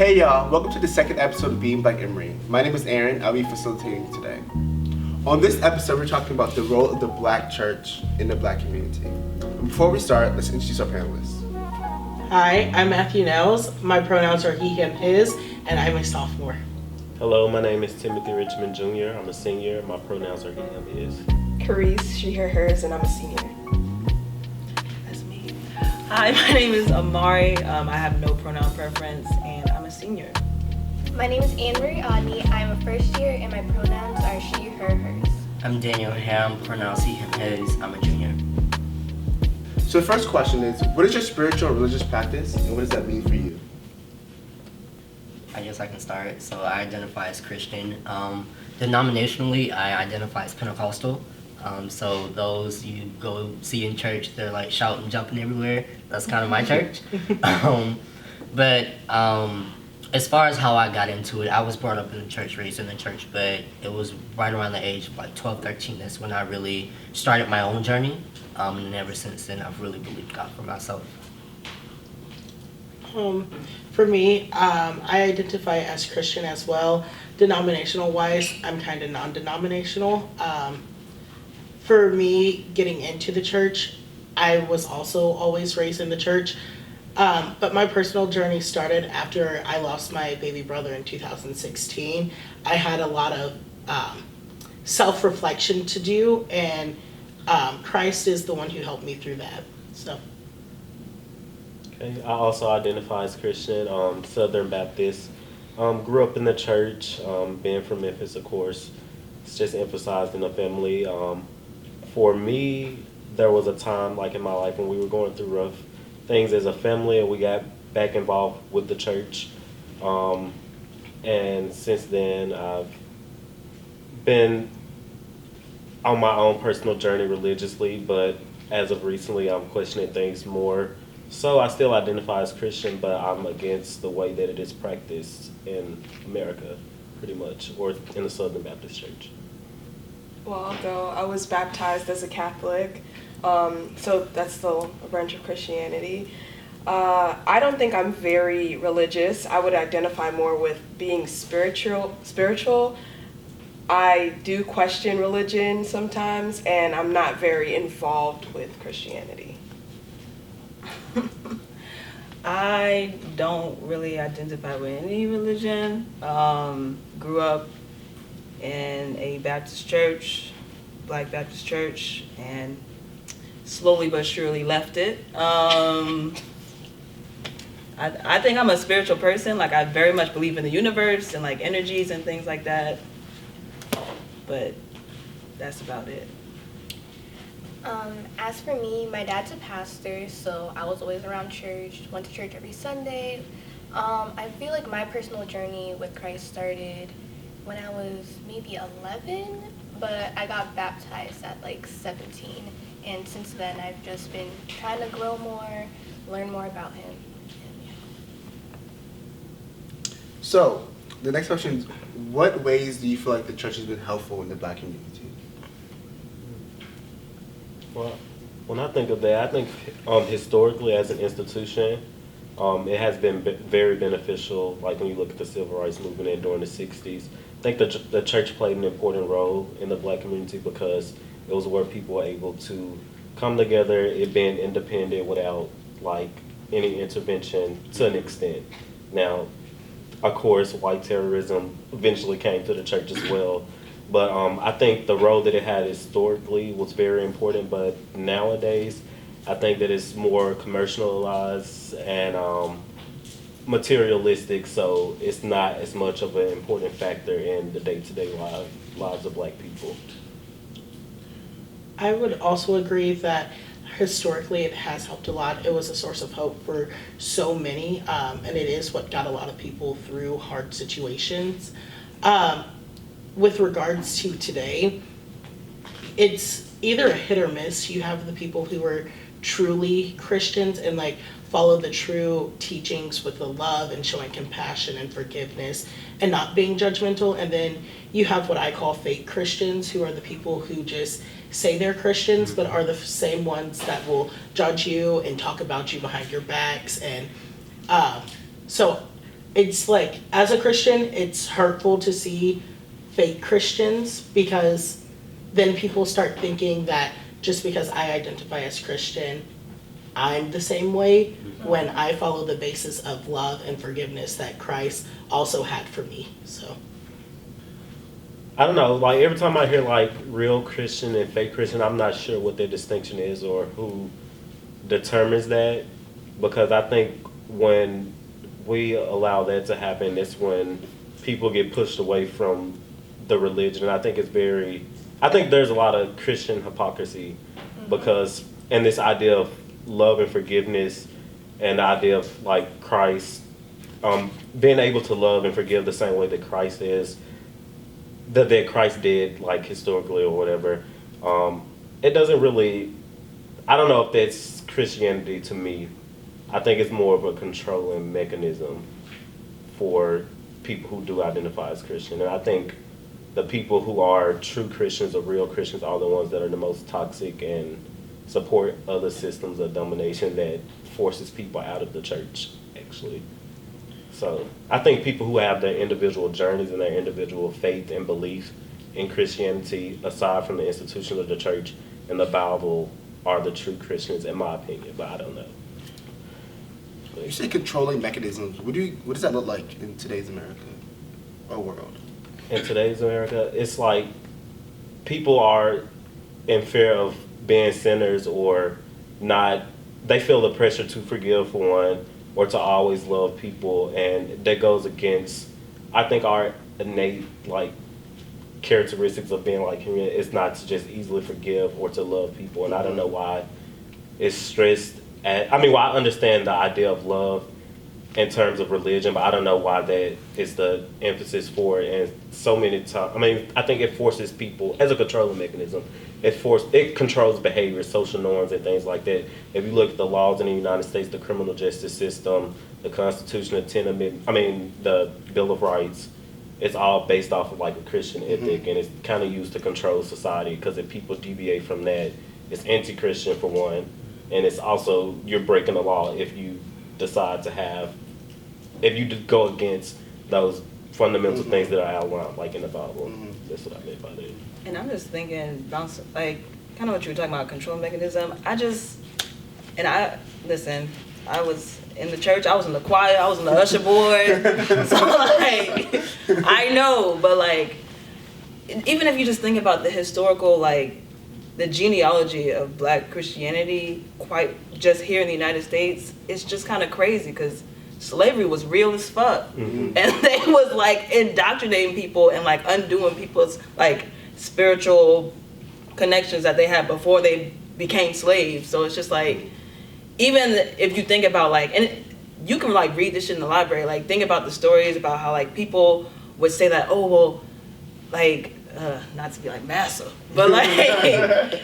Hey y'all, welcome to the second episode of Being Black Emory. My name is Aaron, I'll be facilitating today. On this episode, we're talking about the role of the Black church in the Black community. And before we start, let's introduce our panelists. Hi, I'm Matthew Nels. My pronouns are he, him, his, and I'm a sophomore. Hello, my name is Timothy Richmond Jr. I'm a senior. My pronouns are he, him, his. Carice, she, her, hers, and I'm a senior. That's me. Hi, my name is Amari. I have no pronoun preference, and I'm a senior. My name is Emory. I'm a first year, and my pronouns are she, her, hers. I'm Daniel Ham, pronouns he, him, his. I'm a junior. So the first question is, what is your spiritual or religious practice, and what does that mean for you? I guess I can start. So I identify as Christian. Denominationally, I identify as Pentecostal. So those you go see in church, they're like shouting, jumping everywhere. That's kind of my church. But as far as how I got into it, I was brought up in the church, raised in the church, but it was right around the age of like 12, 13. That's when I really started my own journey. And ever since then, I've really believed God for myself. For me, I identify as Christian as well. Denominational wise, I'm kind of non-denominational. For me, getting into the church, I was also always raised in the church. But my personal journey started after I lost my baby brother in 2016. I had a lot of self-reflection to do, and Christ is the one who helped me through that. So. Okay, I also identify as Christian, Southern Baptist. Grew up in the church, being from Memphis, of course. It's just emphasized in the family. For me, there was a time like in my life when we were going through rough things as a family, and we got back involved with the church. And since then, I've been on my own personal journey religiously, but as of recently, I'm questioning things more. So I still identify as Christian, but I'm against the way that it is practiced in America, pretty much, or in the Southern Baptist Church. Well, I'll go. I was baptized as a Catholic, so that's still a branch of Christianity. I don't think I'm very religious. I would identify more with being spiritual. I do question religion sometimes, and I'm not very involved with Christianity. I don't really identify with any religion. Grew up in a Baptist church, Black Baptist church, and slowly but surely left it. I think I'm a spiritual person. Like, I very much believe in the universe and like energies and things like that. But that's about it. As for me, my dad's a pastor, so I was always around church, went to church every Sunday. I feel like my personal journey with Christ started when I was maybe 11, but I got baptized at like 17. And since then, I've just been trying to grow more, learn more about him. So, the next question is, what ways do you feel like the church has been helpful in the Black community? Well, when I think of that, I think historically as an institution, it has been very beneficial. Like when you look at the civil rights movement during the 60s, I think the church played an important role in the Black community because it was where people were able to come together, it being independent without like any intervention to an extent. Now, of course, white terrorism eventually came to the church as well. But I think the role that it had historically was very important. But nowadays, I think that it's more commercialized and materialistic. So it's not as much of an important factor in the day-to-day lives of Black people. I would also agree that historically it has helped a lot. It was a source of hope for so many, and it is what got a lot of people through hard situations. With regards to today, it's either a hit or miss. You have the people who are truly Christians and like follow the true teachings with the love and showing compassion and forgiveness and not being judgmental. And then you have what I call fake Christians, who are the people who just say they're Christians but are the same ones that will judge you and talk about you behind your backs. And so it's like, as a Christian, it's hurtful to see fake Christians, because then people start thinking that just because I identify as Christian, I'm the same way, when I follow the basis of love and forgiveness that Christ also had for me. So I don't know, like every time I hear like real Christian and fake Christian, I'm not sure what their distinction is or who determines that, because I think when we allow that to happen, it's when people get pushed away from the religion. And I think there's a lot of Christian hypocrisy, because, and this idea of love and forgiveness, and the idea of like Christ, being able to love and forgive the same way that Christ is, that Christ did, like historically or whatever. It doesn't really, I don't know if that's Christianity to me. I think it's more of a controlling mechanism for people who do identify as Christian. And I think the people who are true Christians or real Christians are the ones that are the most toxic and support other systems of domination that forces people out of the church, actually. So I think people who have their individual journeys and their individual faith and belief in Christianity, aside from the institution of the church and the Bible, are the true Christians, in my opinion, but I don't know. You say controlling mechanisms. What does that look like in today's America or world? In today's America, it's like people are in fear of being sinners or not. They feel the pressure to forgive, for one, or to always love people, and that goes against, I think, our innate like characteristics of being like human. It's not to just easily forgive or to love people, and I don't know why it's stressed at. I mean, well, I understand the idea of love in terms of religion, but I don't know why that is the emphasis for it. And so many times, I mean, I think it forces people as a controlling mechanism. It controls behavior, social norms, and things like that. If you look at the laws in the United States, the criminal justice system, the Constitution, the Bill of Rights, it's all based off of like a Christian ethic, and it's kind of used to control society, because if people deviate from that, it's anti-Christian for one, and it's also, you're breaking the law if you decide to if you go against those fundamental things that are outlined, like in the Bible. That's what I meant by that. And I'm just thinking, like, kind of what you were talking about, control mechanism. I was in the church, I was in the choir, I was in the usher board. So, like, I know, but, like, even if you just think about the historical, like, the genealogy of Black Christianity, quite just here in the United States, it's just kind of crazy, because slavery was real as fuck. And they was, like, indoctrinating people and, like, undoing people's, like, spiritual connections that they had before they became slaves. So it's just like, even if you think about like, and you can like read this shit in the library, like think about the stories about how like people would say that, oh well, like not to be like massa, but like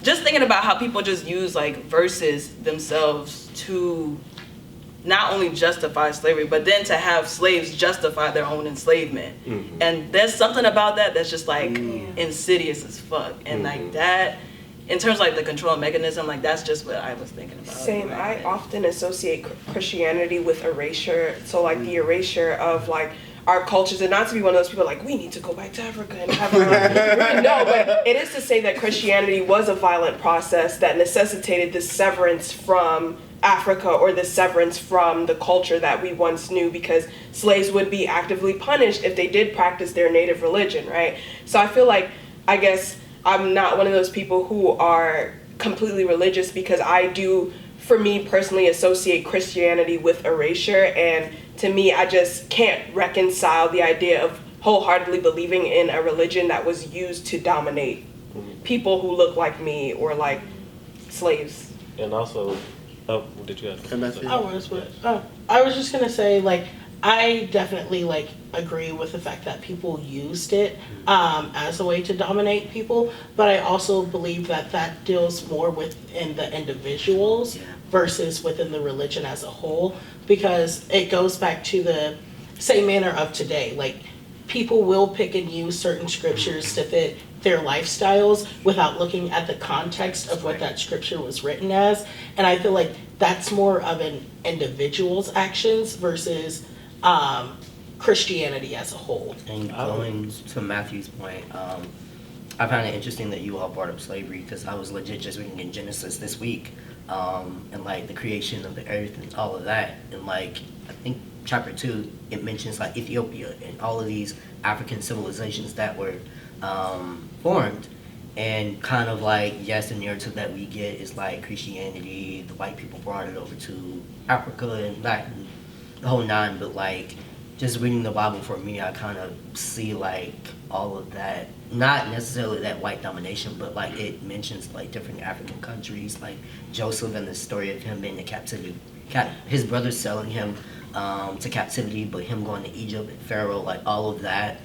just thinking about how people just use like verses themselves to not only justify slavery, but then to have slaves justify their own enslavement. And there's something about that that's just like insidious as fuck. And like that, in terms of like the control mechanism, like that's just what I was thinking about. Same. I often associate Christianity with erasure. So like the erasure of like our cultures, and not to be one of those people like, we need to go back to Africa and have a no, but it is to say that Christianity was a violent process that necessitated this severance from Africa, or the severance from the culture that we once knew, because slaves would be actively punished if they did practice their native religion, right? So I feel like, I guess I'm not one of those people who are completely religious, because I do, for me personally, associate Christianity with erasure, and to me, I just can't reconcile the idea of wholeheartedly believing in a religion that was used to dominate people who look like me or like slaves. And also, did you have I was just gonna say, like, I definitely like agree with the fact that people used it as a way to dominate people, but I also believe that that deals more within the individuals versus within the religion as a whole, because it goes back to the same manner of today. Like, people will pick and use certain scriptures to fit their lifestyles without looking at the context of what that scripture was written as. And I feel like that's more of an individual's actions versus Christianity as a whole. And going to Matthew's point, I found it interesting that you all brought up slavery because I was legit just reading in Genesis this week, and like the creation of the earth and all of that, and like I think chapter 2 it mentions like Ethiopia and all of these African civilizations that were formed, and kind of like yes, the narrative that we get is like Christianity, the white people brought it over to Africa and that and the whole nine, but like just reading the Bible for me, I kind of see like all of that, not necessarily that white domination, but like it mentions like different African countries, like Joseph and the story of him being in captivity, his brothers selling him to captivity, but him going to Egypt and Pharaoh, like all of that.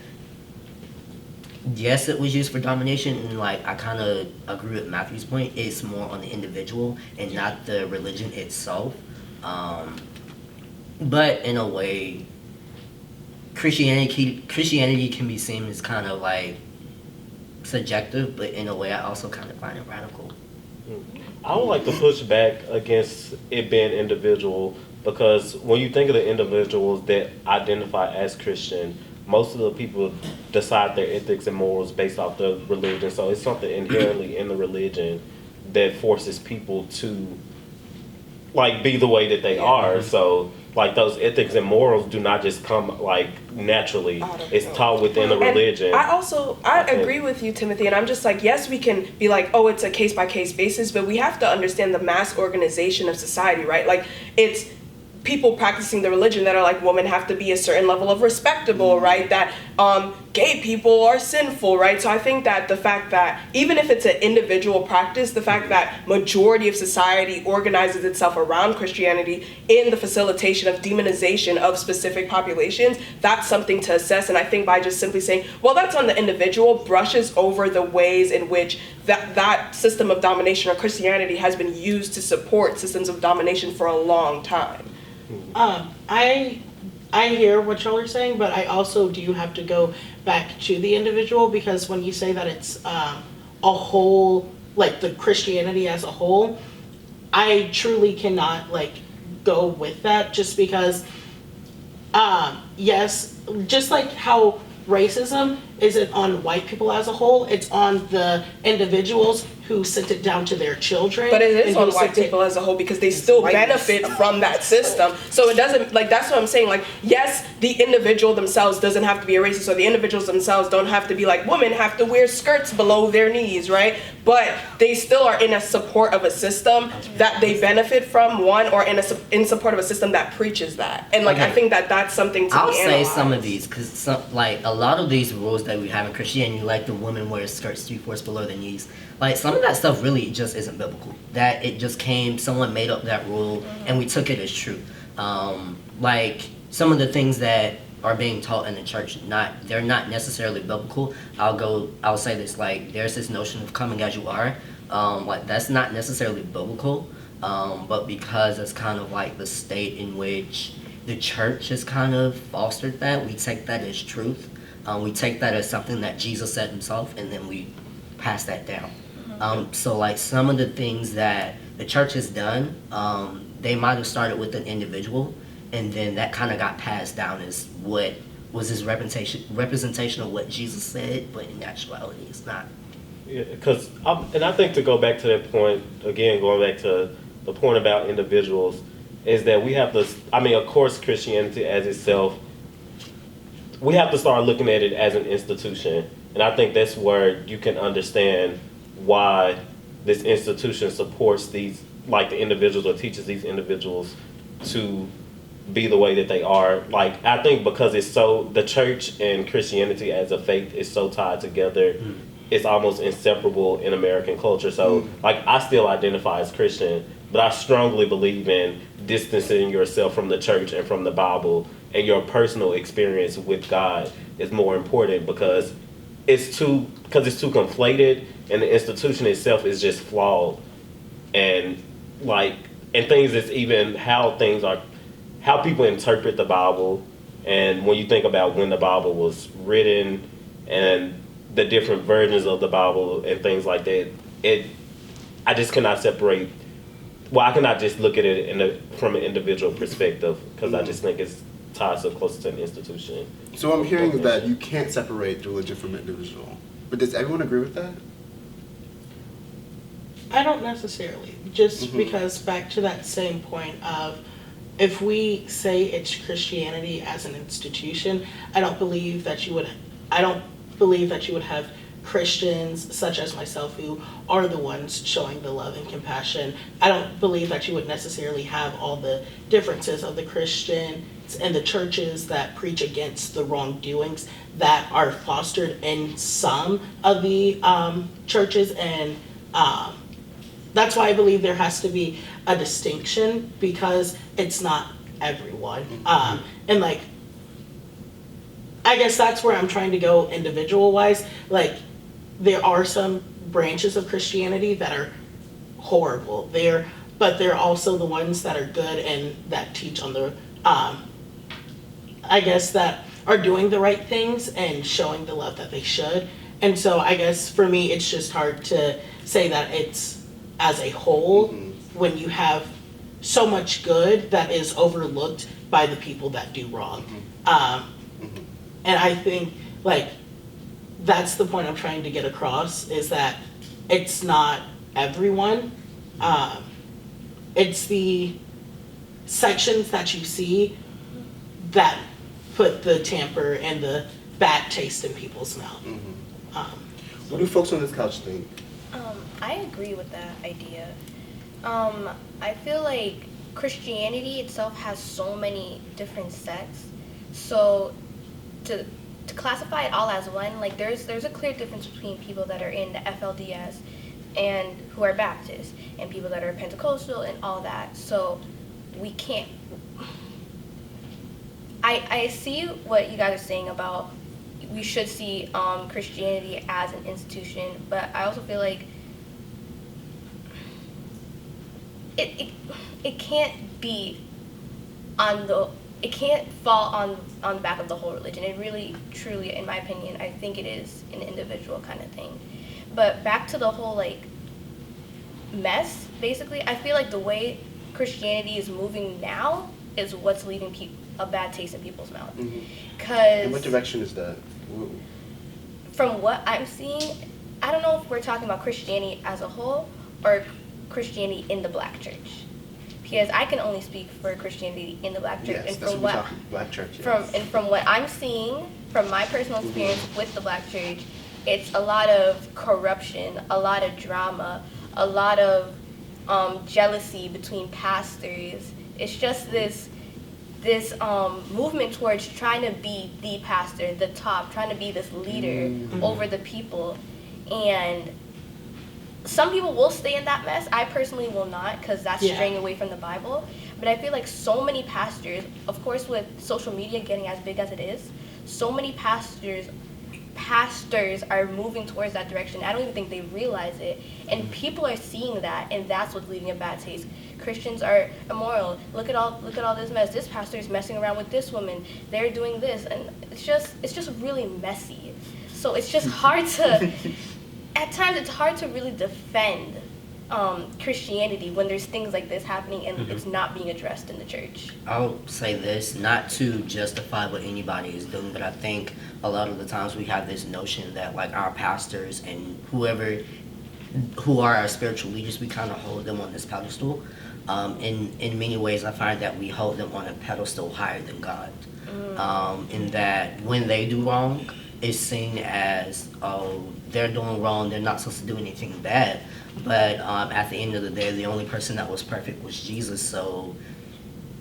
Yes, it was used for domination, and like I kind of agree with Matthew's point. It's more on the individual and not the religion itself. But in a way, Christianity can be seen as kind of like subjective, but in a way I also kind of find it radical. I would like to push back against it being individual, because when you think of the individuals that identify as Christian, most of the people decide their ethics and morals based off the religion. So it's something inherently in the religion that forces people to like be the way that they are. So like those ethics and morals do not just come like naturally. It's taught within the religion. I agree with you, Timothy, and I'm just like, yes, we can be like, oh, it's a case by case basis, but we have to understand the mass organization of society, right? Like it's people practicing the religion that are like women have to be a certain level of respectable, right? That gay people are sinful, right? So I think that the fact that even if it's an individual practice, the fact that majority of society organizes itself around Christianity in the facilitation of demonization of specific populations, that's something to assess. And I think by just simply saying, well, that's on the individual, brushes over the ways in which that system of domination or Christianity has been used to support systems of domination for a long time. I hear what y'all are saying, but I also do have to go back to the individual, because when you say that it's a whole, like the Christianity as a whole, I truly cannot like go with that, just because yes, just like how racism isn't on white people as a whole, it's on the individuals who sent it down to their children. But it is on white people as a whole, because they still benefit from that system. So it doesn't, like, that's what I'm saying. Like, yes, the individual themselves doesn't have to be a racist, or the individuals themselves don't have to be like, women have to wear skirts below their knees, right? But they still are in a support of a system that they benefit from, one, or in support of a system that preaches that. And like, I think that that's something to I'll be say analyzed. some of these, because like a lot of these rules that we have in Christianity, like the women wear skirts 3/4 below their knees, like some of that stuff really just isn't biblical. That it just came, someone made up that rule, and we took it as true. Like some of the things that are being taught in the church, they're not necessarily biblical. I'll say this, like there's this notion of coming as you are, like that's not necessarily biblical, but because it's kind of like the state in which the church has kind of fostered that, we take that as truth. We take that as something that Jesus said himself, and then we pass that down. So like some of the things that the church has done, they might have started with an individual, and then that kind of got passed down as what was his representation of what Jesus said, but in actuality it's not. Yeah, because I think to go back to that point again, going back to the point about individuals, is that we have to. I mean, of course, Christianity as itself, we have to start looking at it as an institution, and I think that's where you can understand why this institution supports these, like the individuals, or teaches these individuals to be the way that they are. Like, I think because it's so, the church and Christianity as a faith is so tied together, it's almost inseparable in American culture. So, like, I still identify as Christian, but I strongly believe in distancing yourself from the church and from the Bible, and your personal experience with God is more important, because it's too conflated, and the institution itself is just flawed, and things is even how people interpret the Bible, and when you think about when the Bible was written and the different versions of the Bible and things like that, I just cannot separate. Well, I cannot just look at it from an individual perspective, because I just think it's tied so close to an institution. So I'm hearing is that you can't separate the religion from the individual. But does everyone agree with that? I don't necessarily, just Mhm. because back to that same point of if we say it's Christianity as an institution, I don't believe that you would have Christians such as myself who are the ones showing the love and compassion. I don't believe that you would necessarily have all the differences of the Christians and the churches that preach against the wrongdoings that are fostered in some of the churches, and that's why I believe there has to be a distinction, because it's not everyone. And like, I guess that's where I'm trying to go individual wise. Like, there are some branches of Christianity that are horrible but they're also the ones that are good and that teach on the, I guess, that are doing the right things and showing the love that they should. And so I guess for me, it's just hard to say that it's as a whole when you have so much good that is overlooked by the people that do wrong. And I think, like, that's the point I'm trying to get across, is that it's not everyone. It's the sections that you see that put the tamper and the bad taste in people's mouth. What do folks on this couch think? I agree with that idea. I feel like Christianity itself has so many different sects. So to classify it all as one, like there's a clear difference between people that are in the FLDS and who are Baptist, and people that are Pentecostal and all that. So we can't. I see what you guys are saying about we should see Christianity as an institution, but I also feel like it can't be it can't fall on the back of the whole religion. It really, truly, in my opinion, I think it is an individual kind of thing. But back to the whole like mess, basically, I feel like the way Christianity is moving now is what's leaving a bad taste in people's mouth. In what direction is that? From what I'm seeing, I don't know if we're talking about Christianity as a whole or Christianity in the black church, because I can only speak for Christianity in the black church. Yes, and that's from what we're talking, black church. Yes. from what I'm seeing, from my personal experience with the black church, it's a lot of corruption, a lot of drama, a lot of jealousy between pastors. It's just this movement towards trying to be the pastor, the top, trying to be this leader over the people. And some people will stay in that mess. I personally will not, because that's straying away from the Bible. But I feel like so many pastors, of course with social media getting as big as it is, so many pastors are moving towards that direction. I don't even think they realize it. And people are seeing that, and that's what's leaving a bad taste. Christians are immoral. Look at all this mess. This pastor is messing around with this woman. They're doing this, and it's just really messy. So it's just hard to at times it's hard to really defend Christianity when there's things like this happening and it's not being addressed in the church. I'll say this, not to justify what anybody is doing, but I think a lot of the times we have this notion that like our pastors and who are our spiritual leaders, we kind of hold them on this pedestal. In many ways, I find that we hold them on a pedestal higher than God. In that when they do wrong, it's seen as, oh, they're doing wrong, they're not supposed to do anything bad. But at the end of the day, the only person that was perfect was Jesus. So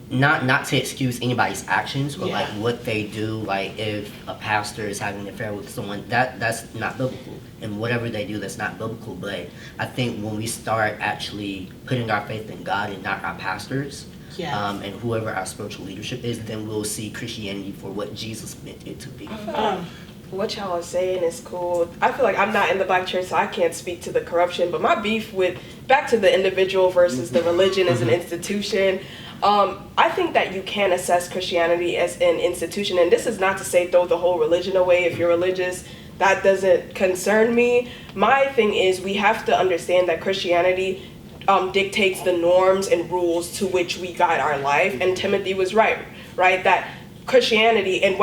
not to excuse anybody's actions or like what they do, like if a pastor is having an affair with someone, that's not biblical. And whatever they do, that's not biblical. But I think when we start actually putting our faith in God and not our pastors, and whoever our spiritual leadership is, then we'll see Christianity for what Jesus meant it to be. What y'all are saying is cool. I feel like I'm not in the black church, so I can't speak to the corruption, but my beef with, back to the individual versus the religion as an institution, I think that you can assess Christianity as an institution, and this is not to say throw the whole religion away. If you're religious, that doesn't concern me. My thing is we have to understand that Christianity dictates the norms and rules to which we guide our life, and Timothy was right, that Christianity, and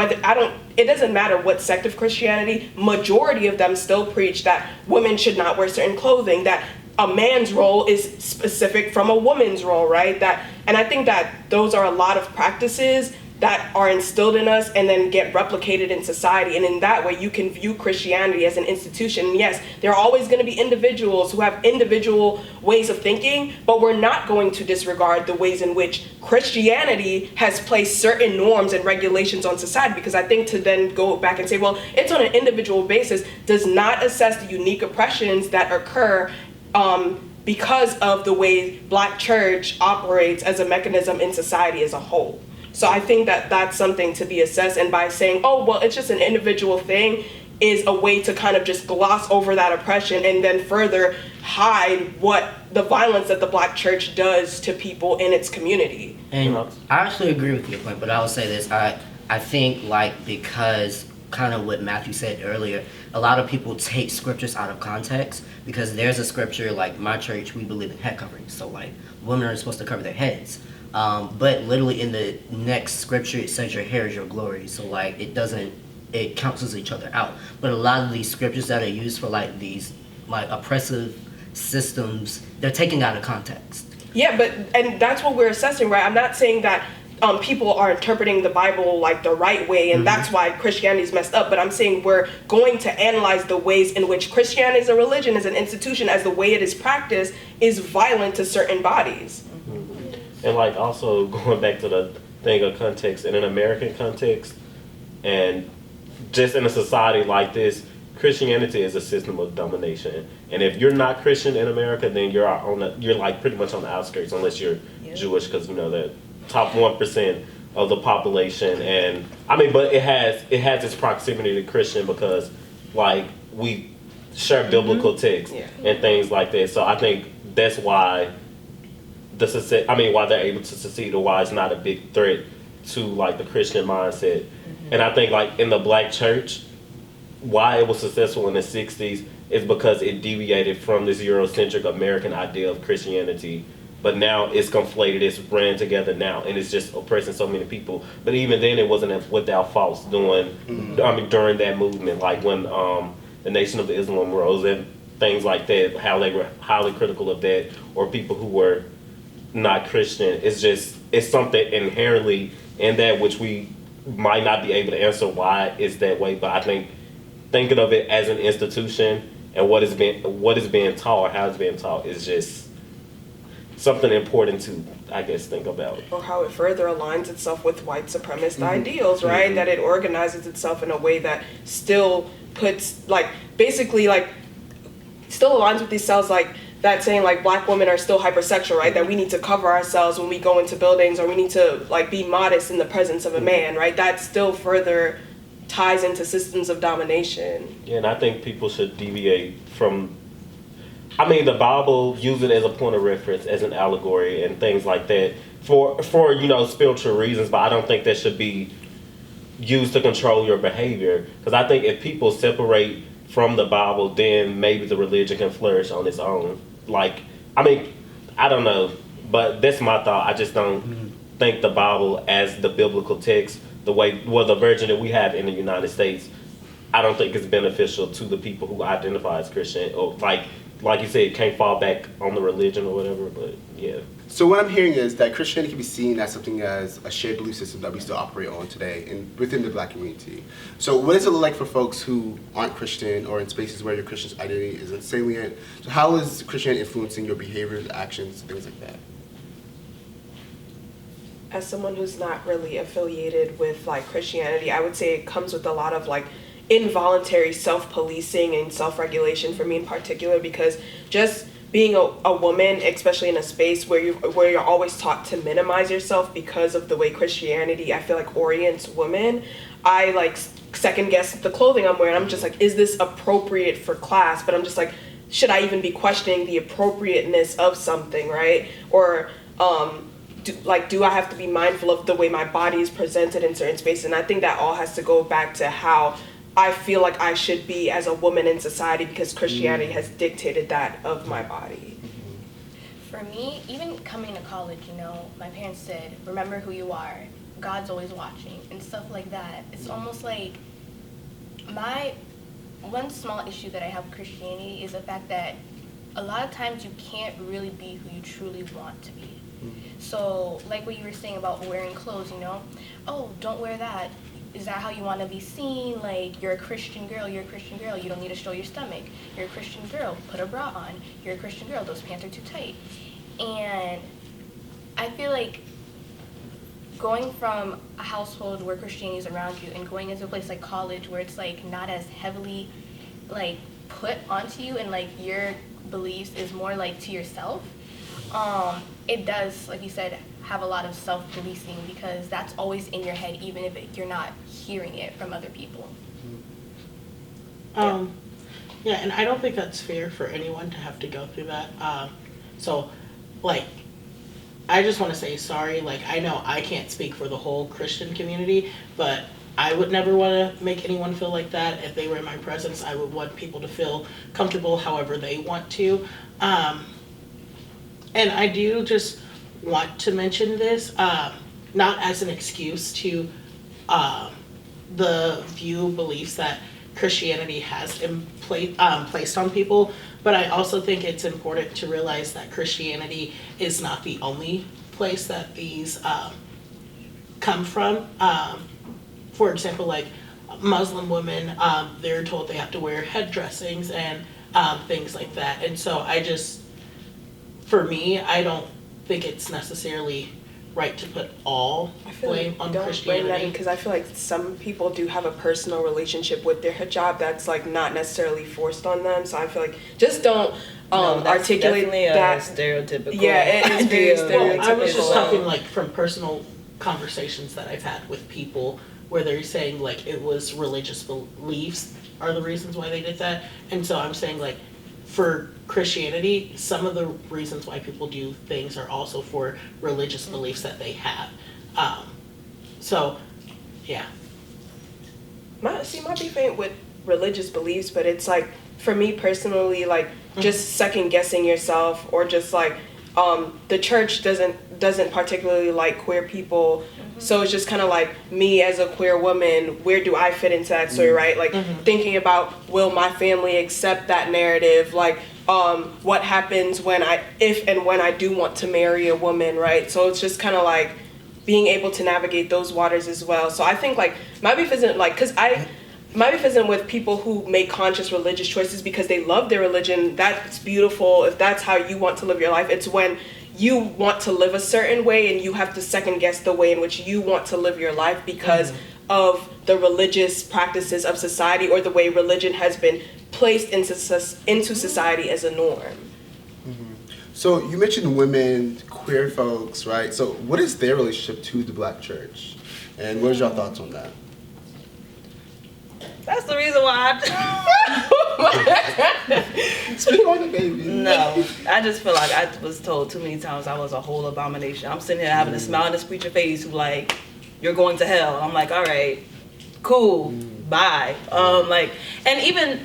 it doesn't matter what sect of Christianity, majority of them still preach that women should not wear certain clothing, that a man's role is specific from a woman's role, right? And I think that those are a lot of practices that are instilled in us and then get replicated in society. And in that way, you can view Christianity as an institution. And yes, there are always going to be individuals who have individual ways of thinking, but we're not going to disregard the ways in which Christianity has placed certain norms and regulations on society. Because I think to then go back and say, well, it's on an individual basis, does not assess the unique oppressions that occur because of the way Black church operates as a mechanism in society as a whole. So I think that that's something to be assessed, and by saying, oh, well, it's just an individual thing, is a way to kind of just gloss over that oppression and then further hide what the violence that the Black church does to people in its community. And I actually agree with your point, but I will say this, I think like because kind of what Matthew said earlier, a lot of people take scriptures out of context, because there's a scripture like my church, we believe in head coverings, so like women are supposed to cover their heads. But literally in the next scripture, it says your hair is your glory. So like it cancels each other out. But a lot of these scriptures that are used for like these like oppressive systems, they're taken out of context. Yeah, and that's what we're assessing, right? I'm not saying that people are interpreting the Bible like the right way, and that's why Christianity is messed up. But I'm saying we're going to analyze the ways in which Christianity as a religion, as an institution, as the way it is practiced, is violent to certain bodies. And like also going back to the thing of context, in an American context, and just in a society like this, Christianity is a system of domination. And if you're not Christian in America, then you're like pretty much on the outskirts, unless you're Jewish, because you know the top 1% of the population. And I mean, but it has its proximity to Christian because like we share biblical texts and things like that. So I think that's why why they're able to succeed, or why it's not a big threat to like the Christian mindset. And I think like in the Black church, why it was successful in the 60s is because it deviated from this Eurocentric American idea of Christianity. But now it's conflated, it's ran together now, and it's just oppressing so many people. But even then, it wasn't without faults during that movement, like when the Nation of Islam rose and things like that, how they were highly critical of that, or people who were not Christian. It's something inherently in that which we might not be able to answer why it's that way. But I think thinking of it as an institution and what is being taught or how it's being taught is just something important to, I guess, think about. Or how it further aligns itself with white supremacist ideals, right? That it organizes itself in a way that still puts, like, basically, like, still aligns with these cells, like, that saying like Black women are still hypersexual, right? That we need to cover ourselves when we go into buildings, or we need to like be modest in the presence of a man, right? That still further ties into systems of domination. Yeah, and I think people should deviate from, the Bible, use it as a point of reference, as an allegory and things like that for spiritual reasons, but I don't think that should be used to control your behavior. Because I think if people separate from the Bible, then maybe the religion can flourish on its own. I don't know, but that's my thought. I just don't think the Bible as the biblical text, the version that we have in the United States, I don't think it's beneficial to the people who identify as Christian, or like you said, can't fall back on the religion or whatever, but yeah. So what I'm hearing is that Christianity can be seen as something as a shared belief system that we still operate on today within the Black community. So what does it look like for folks who aren't Christian, or in spaces where your Christian identity isn't salient? So how is Christianity influencing your behaviors, actions, things like that? As someone who's not really affiliated with like Christianity, I would say it comes with a lot of like involuntary self-policing and self-regulation for me in particular, because just being a woman, especially in a space where you're always taught to minimize yourself because of the way Christianity, I feel like, orients women, I like second guess the clothing I'm wearing. I'm just like, is this appropriate for class? But I'm just like, should I even be questioning the appropriateness of something, right? Or do I have to be mindful of the way my body is presented in certain spaces? And I think that all has to go back to how I feel like I should be as a woman in society, because Christianity has dictated that of my body. For me, even coming to college, my parents said, remember who you are. God's always watching and stuff like that. It's almost like one small issue that I have with Christianity is the fact that a lot of times you can't really be who you truly want to be. So, like what you were saying about wearing clothes, oh, don't wear that. Is that how you want to be seen? Like, you're a Christian girl, you don't need to show your stomach. You're a Christian girl, put a bra on. You're a Christian girl, those pants are too tight. And I feel like going from a household where Christianity is around you and going into a place like college where it's like not as heavily like put onto you and like your beliefs is more like to yourself, it does, like you said, have a lot of self-policing because that's always in your head even if you're not hearing it from other people. Yeah, and I don't think that's fair for anyone to have to go through that. So, like, I just want to say sorry. Like, I know I can't speak for the whole Christian community, but I would never want to make anyone feel like that. If they were in my presence, I would want people to feel comfortable however they want to. And I do just want to mention this, not as an excuse to the beliefs that Christianity has placed on people, but I also think it's important to realize that Christianity is not the only place that these come from. For example, like Muslim women, they're told they have to wear head dressings and things like that. And so for me, I don't think it's necessarily right to put all blame on Christianity. Because I feel like some people do have a personal relationship with their hijab that's like not necessarily forced on them. So I feel like just don't articulate that stereotypical. Yeah, it is very stereotypical. Well, I was just talking like from personal conversations that I've had with people where they're saying like it was religious beliefs are the reasons why they did that. And so I'm saying like for Christianity, some of the reasons why people do things are also for religious beliefs that they have. So, yeah. My beef ain't with religious beliefs, but it's like, for me personally, like, just second guessing yourself, or just like, the church doesn't particularly like queer people, so it's just kind of like me as a queer woman, where do I fit into that story, right? Like thinking about, will my family accept that narrative? Like, what happens if and when I do want to marry a woman, right? So it's just kind of like being able to navigate those waters as well. So I think like my beef isn't like, my beef isn't with people who make conscious religious choices because they love their religion. That's beautiful if that's how you want to live your life. It's when you want to live a certain way and you have to second guess the way in which you want to live your life because of the religious practices of society or the way religion has been placed into society as a norm. So you mentioned women, queer folks, right? So what is their relationship to the Black church? And what are your thoughts on that? That's the reason why Speak on it, baby. No, I just feel like I was told too many times I was a whole abomination. I'm sitting here having a smile on this preacher face who like, you're going to hell. I'm like, all right, cool, bye. And even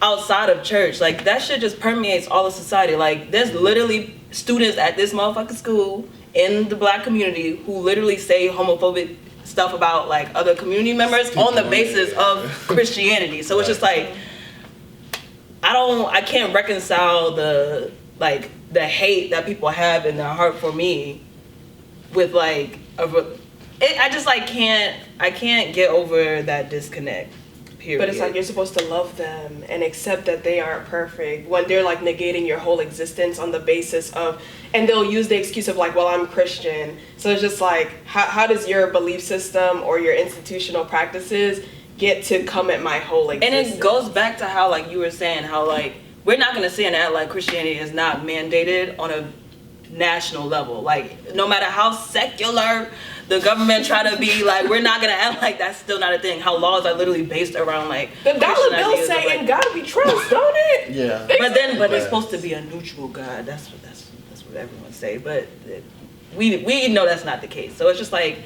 outside of church, like that shit just permeates all of society. Like there's literally students at this motherfucking school in the Black community who literally say homophobic stuff about like other community members on the basis of Christianity. So it's just like, I can't reconcile the hate that people have in their heart for me with like, I just like I can't get over that disconnect. Period. But it's like you're supposed to love them and accept that they aren't perfect when they're like negating your whole existence on the basis of, and they'll use the excuse of like, well, I'm Christian. So it's just like, how does your belief system or your institutional practices get to come at my whole existence? And it goes back to how like you were saying, how like, we're not gonna say and act like Christianity is not mandated on a national level. Like no matter how secular the government try to be, like we're not gonna act like that's still not a thing. How laws are literally based around like the dollar bill say in God we trust, don't it? Yeah. But it's supposed to be a neutral God. That's what everyone say. But we know that's not the case. So it's just like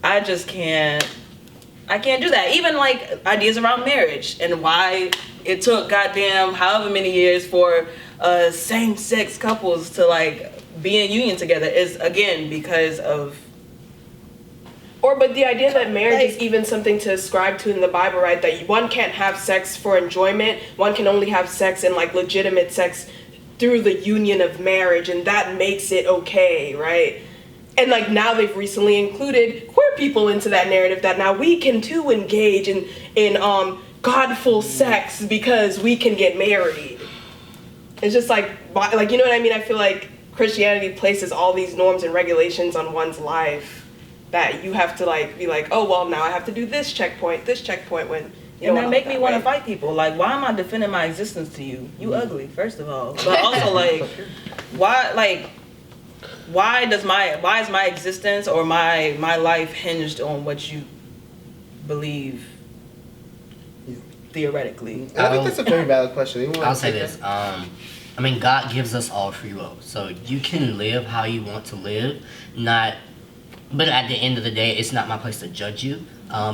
I can't do that. Even like ideas around marriage and why it took goddamn however many years for same-sex couples to like be in union together is again because of But the idea that marriage is even something to ascribe to in the Bible, right? That one can't have sex for enjoyment. One can only have sex and like legitimate sex through the union of marriage, and that makes it okay, right? And like now they've recently included queer people into that narrative that now we can too engage in godful sex because we can get married. It's just like you know what I mean? I feel like Christianity places all these norms and regulations on one's life that you have to like be like, oh well, now I have to do this checkpoint when you and that make me want to fight people. Like, why am I defending my existence to you? You ugly, first of all. But also like, why is my existence or my life hinged on what you believe theoretically? And I think that's a very valid question. I'll say this. I mean, God gives us all free will, so you can live how you want to live. But at the end of the day, it's not my place to judge you,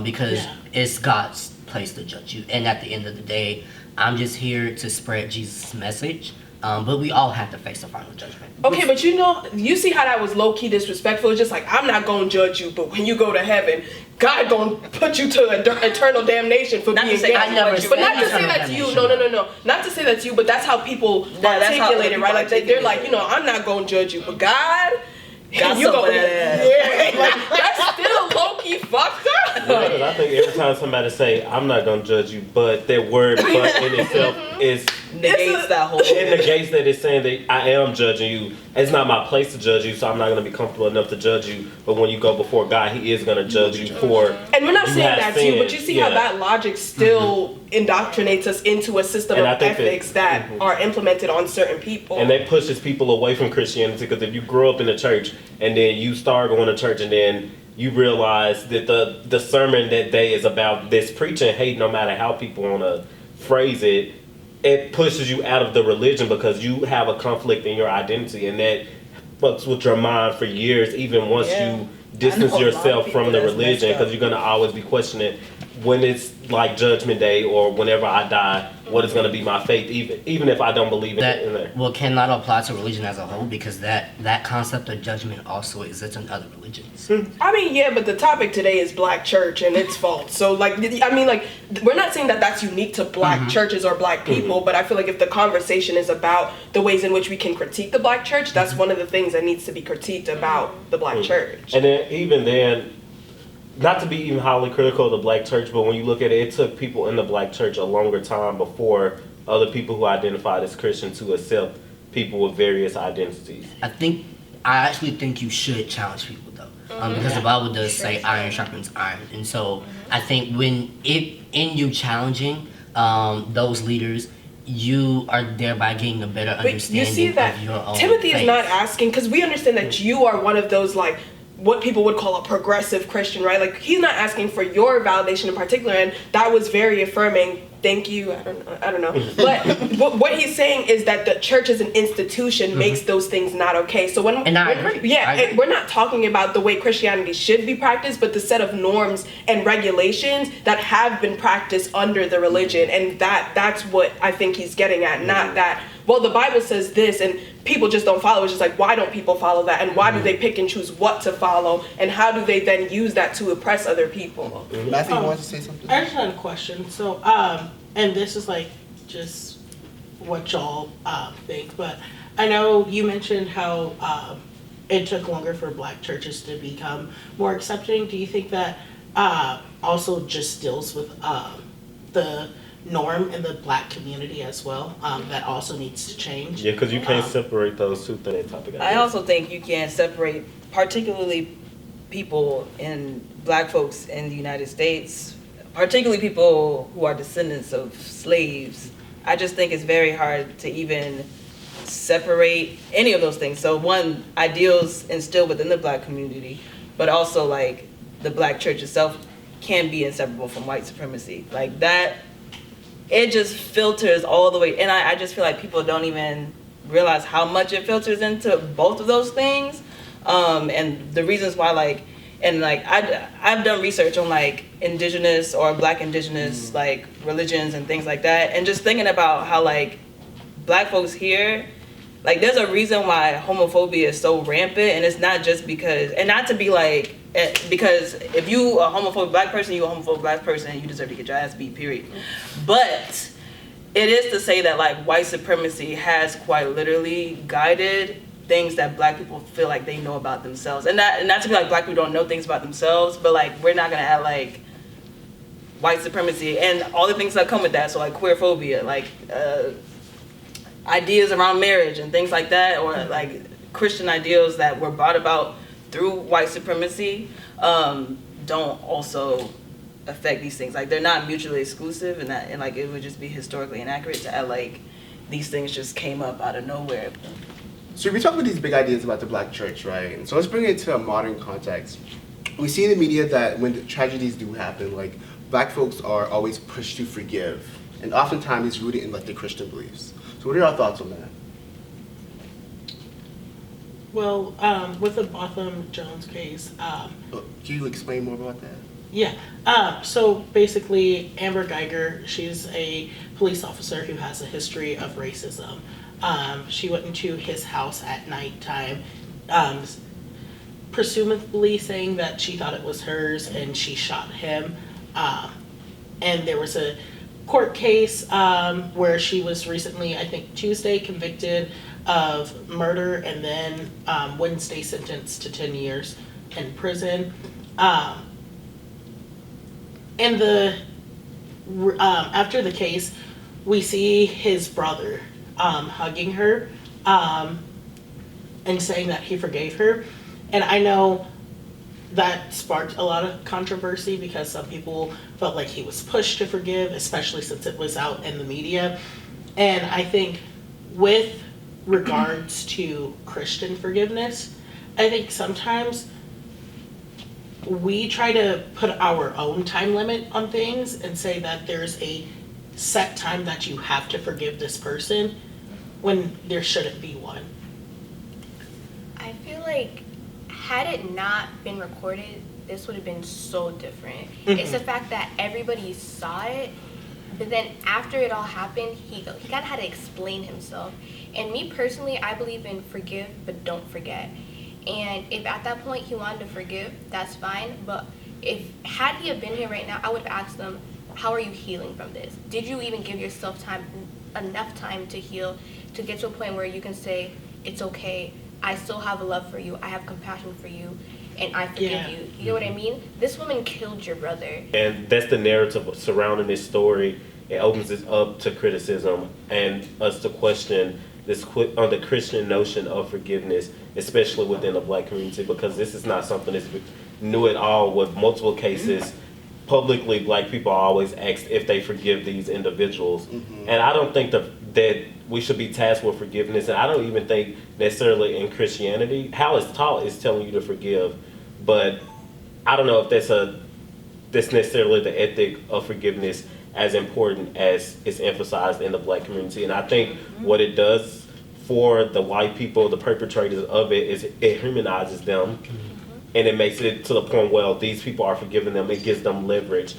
because it's God's place to judge you. And at the end of the day, I'm just here to spread Jesus' message. But we all have to face the final judgment. Okay, but you see how that was low-key disrespectful? It's just like, I'm not going to judge you, but when you go to heaven, God going to put you to eternal damnation for being gay. I never But not to say that's you. No. Not to say that's you, but that's how people articulate it, right? Like, they're like, I'm not going to judge you, but God... Got you go, that yeah, like, that's still low-key fucked up. Yeah, because I think every time somebody say, I'm not going to judge you, but that word but in itself is... negates that whole... It negates that it's saying that I am judging you. It's not my place to judge you, so I'm not going to be comfortable enough to judge you. But when you go before God, He is going to judge you for... And we're not saying that's you, but you see how that logic still indoctrinates us into a system of ethics that are implemented on certain people. And that pushes people away from Christianity, because if you grow up in the church and then you start going to church and then you realize that the sermon that day is about this preaching hate, no matter how people want to phrase it, it pushes you out of the religion because you have a conflict in your identity, and that fucks with your mind for years, even once you distance yourself from the religion, because you're going to always be questioning when it's like Judgment Day or whenever I die, what is going to be my fate, even if I don't believe in there. Well, cannot apply to religion as a whole, because that concept of judgment also exists in other religions. I mean, yeah, but the topic today is black church and its fault. So, like, I mean, like, we're not saying that that's unique to black churches or black people, but I feel like if the conversation is about the ways in which we can critique the black church, that's one of the things that needs to be critiqued about the black church. And then, even then, not to be even highly critical of the black church, but when you look at it, it took people in the black church a longer time before other people who identified as Christian to accept people with various identities. I actually think you should challenge people, though, because the Bible does say iron sharpens iron. And so I think in you challenging those leaders, you are thereby getting a better understanding you see that of your own Timothy faith. is not asking, because we understand that you are one of those, like, what people would call a progressive Christian, right? Like, he's not asking for your validation in particular, and that was very affirming. Thank you. I don't know. But what he's saying is that the church as an institution makes those things not okay. So we're not talking about the way Christianity should be practiced, but the set of norms and regulations that have been practiced under the religion, and that's what I think he's getting at. Not that, well, the Bible says this and people just don't follow. It's just like, why don't people follow that? And why do they pick and choose what to follow? And how do they then use that to oppress other people? Matthew, you want to say something? I just had a question. So, and this is like just what y'all think, but I know you mentioned how it took longer for black churches to become more accepting. Do you think that also just deals with the norm in the black community as well, that also needs to change? Yeah, because you can't separate those two things. I also think you can't separate, particularly people in black folks in the United States, particularly people who are descendants of slaves. I just think it's very hard to even separate any of those things. So one, ideals instilled within the black community, but also like the black church itself can be inseparable from white supremacy. Like that, it just filters all the way. And I just feel like people don't even realize how much it filters into both of those things. And the reasons why, I've done research on like indigenous or black indigenous like religions and things like that. And just thinking about how like black folks here like, there's a reason why homophobia is so rampant, and it's not just because, and not to be like, because if you a homophobic black person, you a homophobic black person, and you deserve to get your ass beat, period. But it is to say that, like, white supremacy has quite literally guided things that black people feel like they know about themselves. And not to be like black people don't know things about themselves, but like, we're not gonna add like white supremacy and all the things that come with that. So like queerphobia, like ideas around marriage and things like that, or like Christian ideals that were brought about through white supremacy, don't also affect these things. Like, they're not mutually exclusive, and like it would just be historically inaccurate to add like these things just came up out of nowhere. So we talk about these big ideas about the black church, right? So let's bring it to a modern context. We see in the media that when the tragedies do happen, like, black folks are always pushed to forgive, and oftentimes it's rooted in like the Christian beliefs. So what are your thoughts on that? Well, with the Botham Jones case, Can you explain more about that? yeah. So basically, Amber Geiger, she's a police officer who has a history of racism. She went into his house at nighttime, presumably saying that she thought it was hers, and she shot him. And there was a court case where she was recently, I think Tuesday, convicted of murder, and then Wednesday sentenced to 10 years in prison. And after the case, we see his brother hugging her and saying that he forgave her. And I know that sparked a lot of controversy because some people felt like he was pushed to forgive, especially since it was out in the media. And I think with regards to Christian forgiveness, I think sometimes we try to put our own time limit on things and say that there's a set time that you have to forgive this person when there shouldn't be one. I feel like had it not been recorded, this would have been so different. Mhm. It's the fact that everybody saw it, but then after it all happened, he kind of had to explain himself. And me personally, I believe in forgive, but don't forget. And if at that point he wanted to forgive, that's fine. But had he have been here right now, I would have asked him, how are you healing from this? Did you even give yourself enough time to heal, to get to a point where you can say, it's okay, I still have a love for you, I have compassion for you, and I forgive you. You know what I mean? This woman killed your brother. And that's the narrative surrounding this story. It opens it up to criticism and us to question on the Christian notion of forgiveness, especially within the black community, because this is not something that's new at all. With multiple cases, publicly, black people are always asked if they forgive these individuals. And I don't think that we should be tasked with forgiveness, and I don't even think necessarily in Christianity, how it's taught is telling you to forgive, but I don't know if that's necessarily the ethic of forgiveness as important as it's emphasized in the black community. And I think what it does for the white people, the perpetrators of it, is it humanizes them, and it makes it to the point, well, these people are forgiving them. It gives them leverage.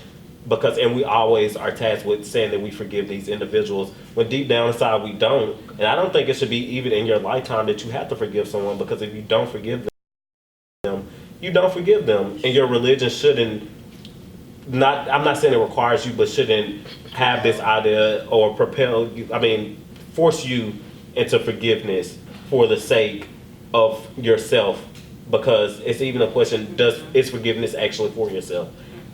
And we always are tasked with saying that we forgive these individuals, when deep down inside we don't. And I don't think it should be even in your lifetime that you have to forgive someone, because if you don't forgive them, you don't forgive them. And your religion shouldn't, I'm not saying it requires you, but shouldn't have this idea or force you into forgiveness for the sake of yourself, because it's even a question, is forgiveness actually for yourself?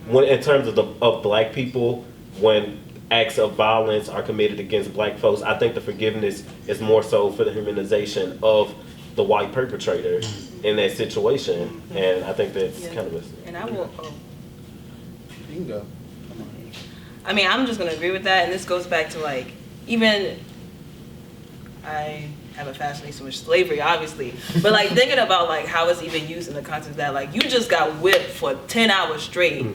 When, in terms of black people, when acts of violence are committed against black folks, I think the forgiveness is more so for the humanization of the white perpetrator in that situation. And I think that's kind of And I will. You can go. I mean, I'm just gonna agree with that, and this goes back to like, even I have a fascination with slavery, obviously, but like thinking about like how it's even used in the context of that, like, you just got whipped for 10 hours straight,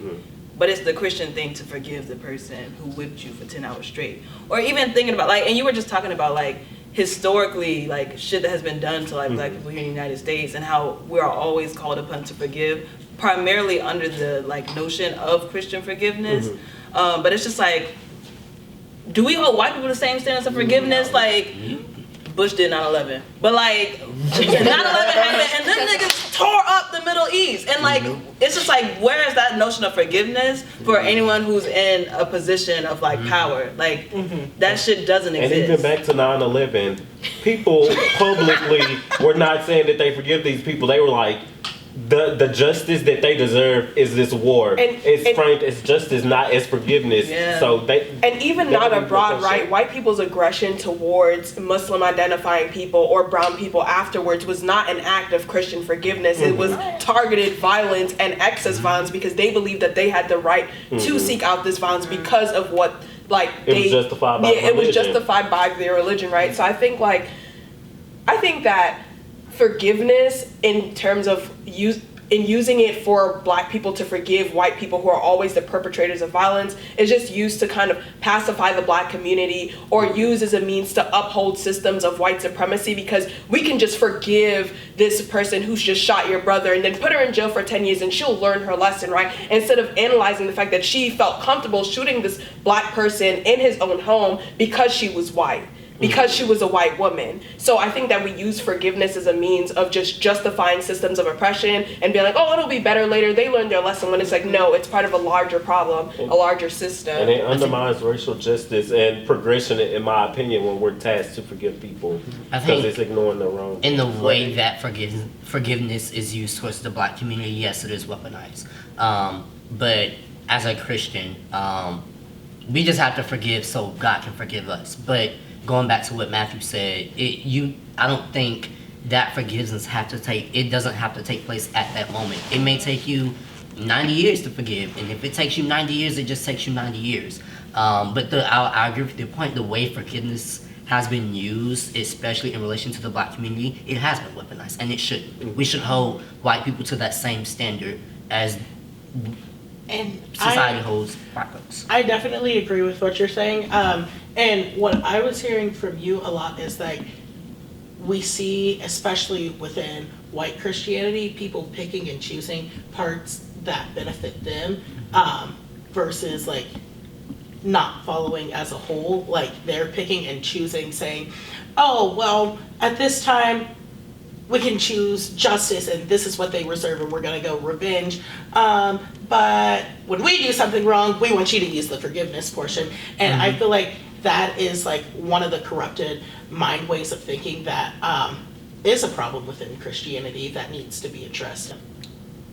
but it's the Christian thing to forgive the person who whipped you for 10 hours straight. Or even thinking about like, and you were just talking about like historically, like shit that has been done to like black people here in the United States, and how we are always called upon to forgive, primarily under the like notion of Christian forgiveness. But it's just like, do we hold white people the same standards of forgiveness? Like, Bush did 9/11, but like 9/11 happened, and them niggas tore up the Middle East, and like it's just like, where is that notion of forgiveness for anyone who's in a position of like power? Like that shit doesn't exist. And even back to 9/11, people publicly were not saying that they forgive these people. They were like, the justice that they deserve is this war. It's framed as justice, not as forgiveness. Yeah. So and even not a broad right, white people's aggression towards Muslim identifying people or brown people afterwards was not an act of Christian forgiveness. It was targeted violence and excess violence because they believed that they had the right to seek out this violence because of what it was justified by it was justified by their religion, right? So I think that forgiveness in terms of using it for black people to forgive white people who are always the perpetrators of violence is just used to kind of pacify the black community or used as a means to uphold systems of white supremacy, because we can just forgive this person who's just shot your brother and then put her in jail for 10 years and she'll learn her lesson, right? Instead of analyzing the fact that she felt comfortable shooting this black person in his own home because she was white. Because she was a white woman. So I think that we use forgiveness as a means of just justifying systems of oppression and being like, oh, it'll be better later. They learned their lesson, when it's like, no, it's part of a larger problem, a larger system. And it undermines racial justice and progression, in my opinion, when we're tasked to forgive people. Because it's ignoring the wrong. In the way that forgiveness is used towards the black community, yes, it is weaponized. But as a Christian, we just have to forgive so God can forgive us. But going back to what Matthew said, I don't think that forgiveness doesn't have to take place at that moment. It may take you 90 years to forgive, and if it takes you 90 years, it just takes you 90 years. But I agree with your point. The way forgiveness has been used, especially in relation to the black community, it has been weaponized, and it shouldn't. We should hold white people to that same standard as society holds black folks. I definitely agree with what you're saying. And what I was hearing from you a lot is that we see, especially within white Christianity, people picking and choosing parts that benefit them versus like not following as a whole. Like they're picking and choosing, saying, oh, well, at this time, we can choose justice and this is what they reserve and we're gonna go revenge. But when we do something wrong, we want you to use the forgiveness portion. And I feel like that is like one of the corrupted mind ways of thinking that is a problem within Christianity that needs to be addressed.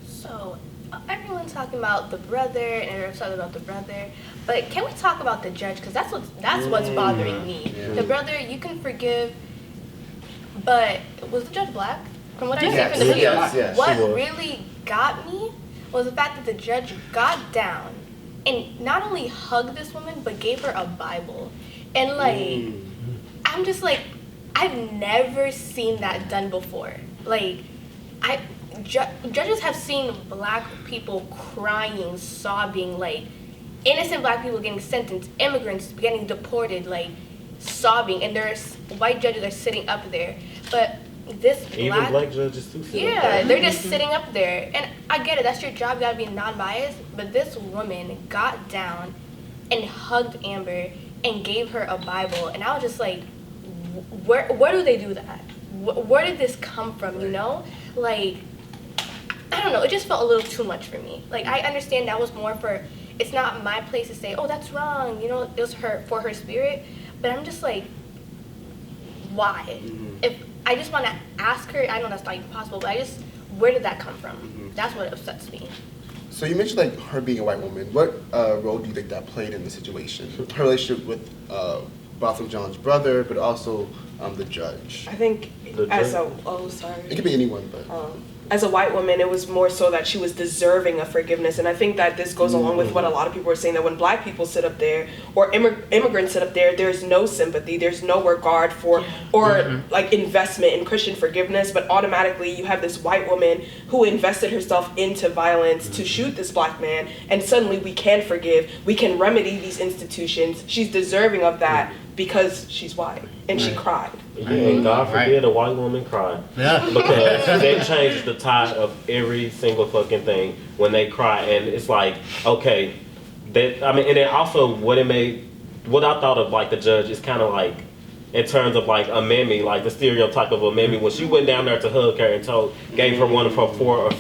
So everyone's talking about the brother and everyone's talking about the brother, but can we talk about the judge? Because that's what's bothering me. Yeah. The brother, you can forgive, but was the judge black? From what I see from the video, what really got me was the fact that the judge got down and not only hugged this woman, but gave her a Bible. And like, I'm just like, I've never seen that done before. Like, judges have seen black people crying, sobbing, like innocent black people getting sentenced, immigrants getting deported, like sobbing, and there's white judges are sitting up there. But even black judges too. They're just sitting up there, and I get it. That's your job. You gotta be non-biased. But this woman got down and hugged Amber and gave her a Bible, and I was just like, where do they do that? Where did this come from? You know, like I don't know. It just felt a little too much for me. Like I understand that was more for. It's not my place to say, oh, that's wrong. You know, it was for her spirit. But I'm just like, why? If I just want to ask her, I know that's not even possible, but where did that come from? That's what upsets me. So you mentioned like her being a white woman. What role do you think that played in the situation? Her relationship with Botham Jean's brother, but also the judge. I think it could be anyone, but as a white woman, it was more so that she was deserving of forgiveness. And I think that this goes along with what a lot of people are saying, that when black people sit up there or immigrants sit up there, there's no sympathy, there's no regard for or like investment in Christian forgiveness, but automatically you have this white woman who invested herself into violence to shoot this black man, and suddenly we can forgive, we can remedy these institutions. She's deserving of that because she's white and she cried. Yeah, and God forbid a white woman cry. Yeah. Because that changes the tide of every single fucking thing when they cry. And it's like, okay, and then also what I thought of like the judge is kind of like, in terms of like a Mammy, like the stereotype of a Mammy. When she went down there to hug her and gave her one of her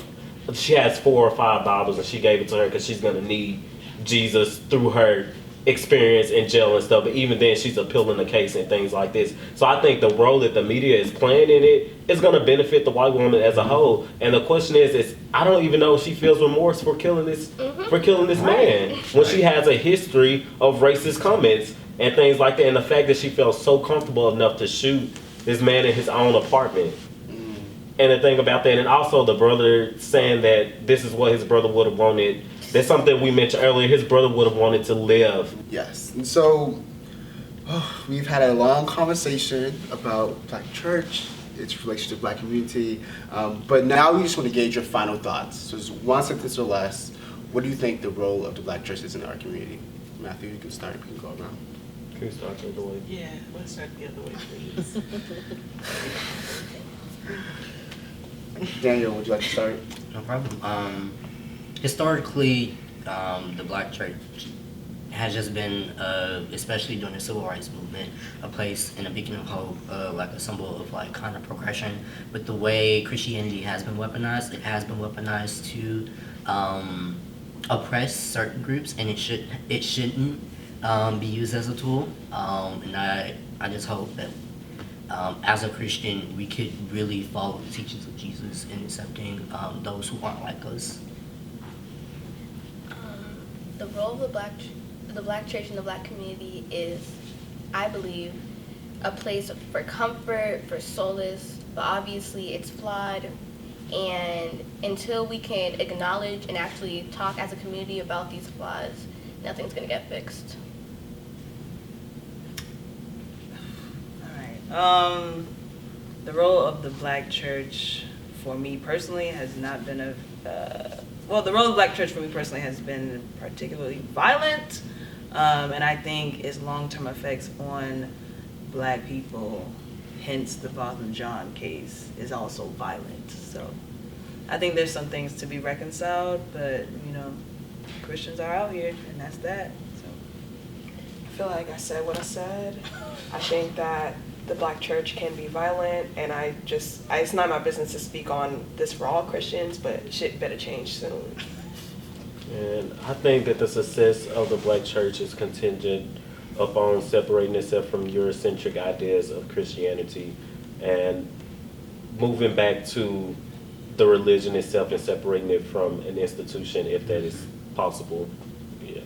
she has $4 or $5 and she gave it to her because she's gonna need Jesus through her experience in jail and stuff. But even then, she's appealing the case and things like this. So I think the role that the media is playing in it is gonna benefit the white woman as a whole. And the question is I don't even know if she feels remorse for killing this man when she has a history of racist comments and things like that. And the fact that she felt so comfortable enough to shoot this man in his own apartment. And the thing about that, and also the brother saying that this is what his brother would have wanted. That's something we mentioned earlier. His brother would have wanted to live. Yes. And so we've had a long conversation about Black church, its relation to Black community. But now we just want to gauge your final thoughts. So just one sentence or less. What do you think the role of the Black church is in our community? Matthew, you can start. We can go around. Can you start the other way? Yeah, let's start the other way, please. Daniel, would you like to start? No problem. Historically, the Black church has just been, especially during the civil rights movement, a place and a beacon of hope, like a symbol of like kind of progression. But the way Christianity has been weaponized, it has been weaponized to oppress certain groups, and it shouldn't be used as a tool. And I just hope that as a Christian, we could really follow the teachings of Jesus in accepting those who aren't like us. The role of the black church in the Black community is, I believe, a place for comfort, for solace, but obviously it's flawed. And until we can acknowledge and actually talk as a community about these flaws, nothing's gonna get fixed. The role of the Black church for me personally has not been the role of the Black church for me personally has been particularly violent, and I think its long-term effects on Black people, hence the Father John case, is also violent. So I think there's some things to be reconciled, but Christians are out here, and that's that. So I feel like I said what I said. I think that the Black church can be violent, and it's not my business to speak on this for all Christians, but shit better change soon. And I think that the success of the Black church is contingent upon separating itself from Eurocentric ideas of Christianity and moving back to the religion itself and separating it from an institution, if that is possible. Yeah.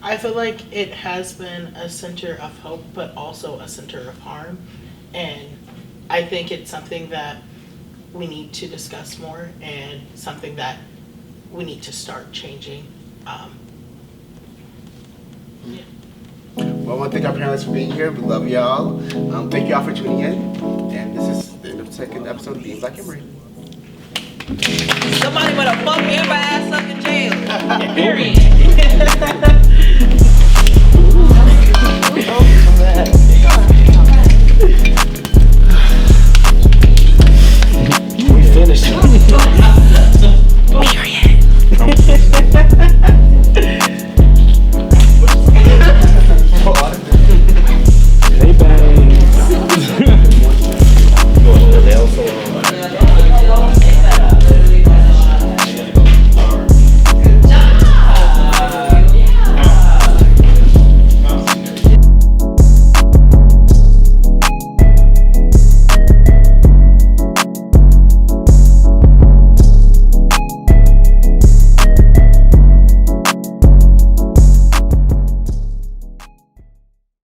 I feel like it has been a center of hope, but also a center of harm. And I think it's something that we need to discuss more and something that we need to start changing. Yeah. Well, I want to thank our panelists for being here. We love y'all. Thank y'all for tuning in. And this is the end of the second episode of Being Black Emory. somebody better fuck every ass up in jail. Period.